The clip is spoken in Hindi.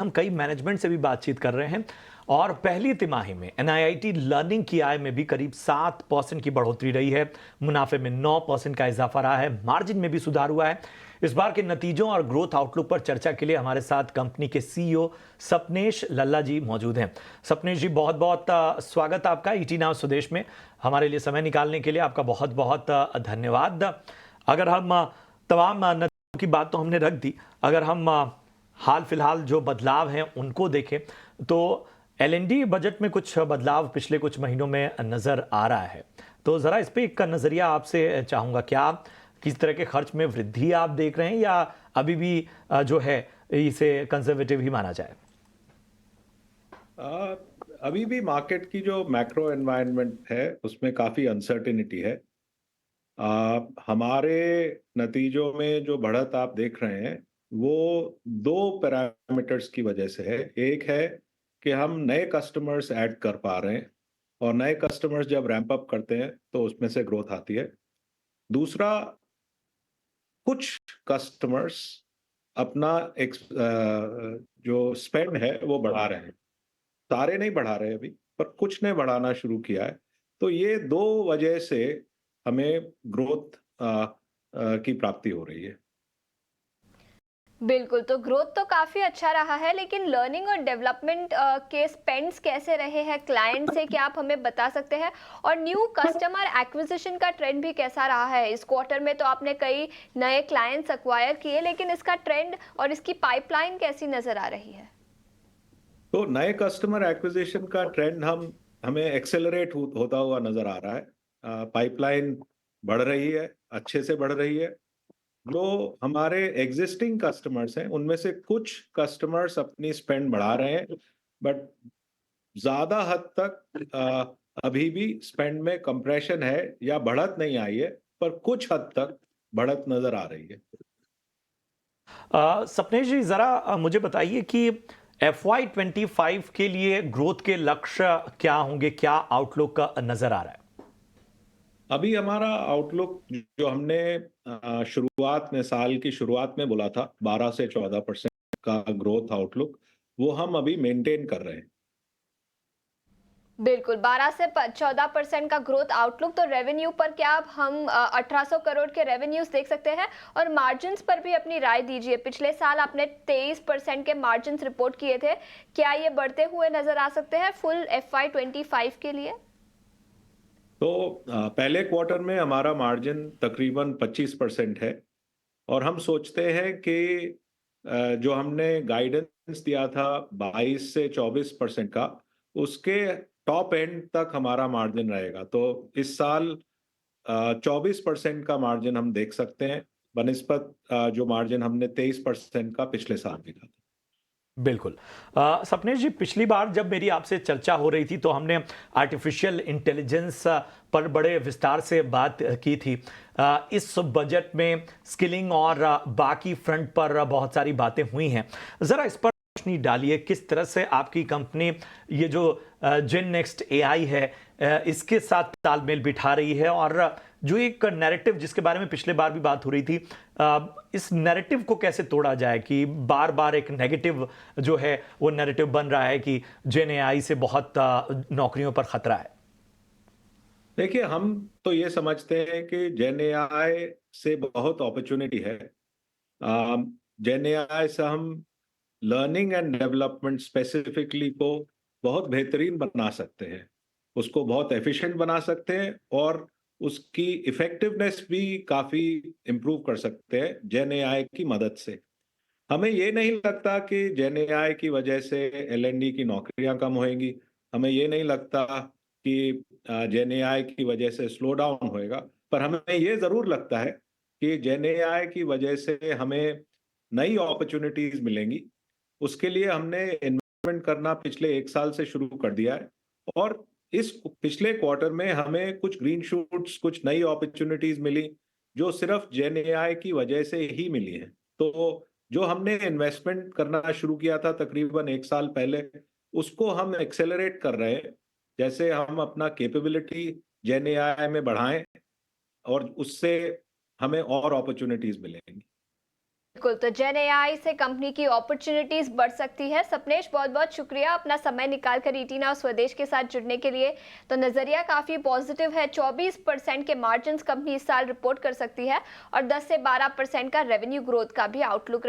हम कई मैनेजमेंट से भी बातचीत कर रहे हैं और पहली तिमाही में एनआईआईटी लर्निंग की आय में भी करीब 7% की बढ़ोतरी रही है। मुनाफे में 9% का इजाफा रहा है, मार्जिन में भी सुधार हुआ है। इस बार के नतीजों और ग्रोथ आउटलुक पर चर्चा के लिए हमारे साथ कंपनी के सीईओ सपनेश लल्ला जी मौजूद हैं। सपनेश जी, बहुत बहुत स्वागत आपका ईटी नाउ स्वदेश में। हमारे लिए समय निकालने के लिए आपका बहुत बहुत धन्यवाद। अगर हम तमाम नतीजों की बात तो हमने रख दी, अगर हम हाल फिलहाल जो बदलाव हैं उनको देखें तो एलएनडी बजट में कुछ बदलाव पिछले कुछ महीनों में नजर आ रहा है। तो जरा इस पे एक नजरिया आपसे चाहूंगा, क्या किस तरह के खर्च में वृद्धि आप देख रहे हैं या अभी भी जो है इसे कंजर्वेटिव ही माना जाए? आ, अभी भी मार्केट की जो मैक्रो एनवायरनमेंट है उसमें काफी अनसर्टेनिटी है। हमारे नतीजों में जो बढ़त आप देख रहे हैं वो दो पैरामीटर्स की वजह से है। एक है कि हम नए कस्टमर्स ऐड कर पा रहे हैं और नए कस्टमर्स जब रैंप अप करते हैं तो उसमें से ग्रोथ आती है। दूसरा, कुछ कस्टमर्स अपना जो स्पेंड है वो बढ़ा रहे हैं। सारे नहीं बढ़ा रहे अभी, पर कुछ ने बढ़ाना शुरू किया है। तो ये दो वजह से हमें ग्रोथ की प्राप्ति हो रही है। बिल्कुल, तो ग्रोथ तो काफ़ी अच्छा रहा है, लेकिन लर्निंग और डेवलपमेंट के स्पेंड्स कैसे रहे हैं क्लाइंट से, क्या आप हमें बता सकते हैं? और न्यू कस्टमर एक्विजिशन का ट्रेंड भी कैसा रहा है? इस क्वार्टर में तो आपने कई नए क्लाइंट्स एक्वायर किए, लेकिन इसका ट्रेंड और इसकी पाइपलाइन कैसी नज़र आ रही है? तो नए कस्टमर एक्विजिशन का ट्रेंड हमें एक्सेलरेट होता हुआ नजर आ रहा है। पाइपलाइन बढ़ रही है, अच्छे से बढ़ रही है। जो हमारे एग्जिस्टिंग कस्टमर्स हैं उनमें से कुछ कस्टमर्स अपनी स्पेंड बढ़ा रहे हैं, बट ज्यादा हद तक अभी भी स्पेंड में कंप्रेशन है या बढ़त नहीं आई है, पर कुछ हद तक बढ़त नजर आ रही है। सपनेश जी, जरा मुझे बताइए कि FY25 के लिए ग्रोथ के लक्ष्य क्या होंगे, क्या आउटलुक नजर आ रहा है? अभी हमारा आउटलुक जो हमने शुरुआत में, साल की शुरुआत में बोला था 12 से 14% का ग्रोथ आउटलुक, वो हम अभी मेंटेन कर रहे हैं। बिल्कुल, 12 से 14% का ग्रोथ आउटलुक। तो रेवेन्यू पर क्या अब हम 1800 करोड़ के रेवेन्यूज देख सकते हैं? और मार्जिन्स पर भी अपनी राय दीजिए। पिछले साल आपने 23% के मार्जिन्स रिपोर्ट किए थे, क्या ये बढ़ते हुए नजर आ सकते हैं फुल FY25 के लिए? तो पहले क्वार्टर में हमारा मार्जिन तकरीबन 25% है और हम सोचते हैं कि जो हमने गाइडेंस दिया था 22 से 24% का, उसके टॉप एंड तक हमारा मार्जिन रहेगा। तो इस साल 24% का मार्जिन हम देख सकते हैं बनिस्पत जो मार्जिन हमने 23% का पिछले साल देखा था। बिल्कुल। सपनेश जी, पिछली बार जब मेरी आपसे चर्चा हो रही थी तो हमने आर्टिफिशियल इंटेलिजेंस पर बड़े विस्तार से बात की थी। इस बजट में स्किलिंग और बाकी फ्रंट पर बहुत सारी बातें हुई हैं। ज़रा इस पर रोशनी डालिए, किस तरह से आपकी कंपनी ये जो जेन नेक्स्ट एआई है इसके साथ तालमेल बिठा रही है, और जो एक नैरेटिव जिसके बारे में पिछले बार भी बात हो रही थी, इस नैरेटिव को कैसे तोड़ा जाए कि बार बार एक नेगेटिव जो है वो नैरेटिव बन रहा है कि जेन एआई से बहुत नौकरियों पर खतरा है। देखिए, हम तो ये समझते हैं कि जेन एआई से बहुत अपॉर्चुनिटी है। जेन एआई से हम लर्निंग एंड डेवलपमेंट स्पेसिफिकली को बहुत बेहतरीन बना सकते हैं, उसको बहुत एफिशिएंट बना सकते हैं और उसकी इफेक्टिवनेस भी काफी इम्प्रूव कर सकते हैं जेन एआई की मदद से। हमें ये नहीं लगता कि जेन एआई की वजह से एलएनडी की नौकरियां कम होएंगी। हमें ये नहीं लगता कि जेन एआई की वजह से स्लो डाउन होएगा। पर हमें ये जरूर लगता है कि जेन एआई की वजह से हमें नई अपॉर्चुनिटीज मिलेंगी। उसके लिए हमने इन्वेस्टमेंट करना पिछले एक साल से शुरू कर दिया है और इस पिछले क्वार्टर में हमें कुछ ग्रीन शूट्स, कुछ नई अपॉर्चुनिटीज मिली जो सिर्फ जेन एआई की वजह से ही मिली हैं। तो जो हमने इन्वेस्टमेंट करना शुरू किया था तकरीबन एक साल पहले, उसको हम एक्सेलरेट कर रहे हैं। जैसे हम अपना कैपेबिलिटी जेन एआई में बढ़ाएं और उससे हमें और अपॉर्चुनिटीज मिलेंगी। बिल्कुल, तो जेन एआई से कंपनी की अपॉर्चुनिटीज बढ़ सकती है। सपनेश, बहुत बहुत शुक्रिया अपना समय निकाल कर ईटीना स्वदेश के साथ जुड़ने के लिए। तो नजरिया काफी पॉजिटिव है, 24% के मार्जिन्स कंपनी इस साल रिपोर्ट कर सकती है और 10 से 12% का रेवेन्यू ग्रोथ का भी आउटलुक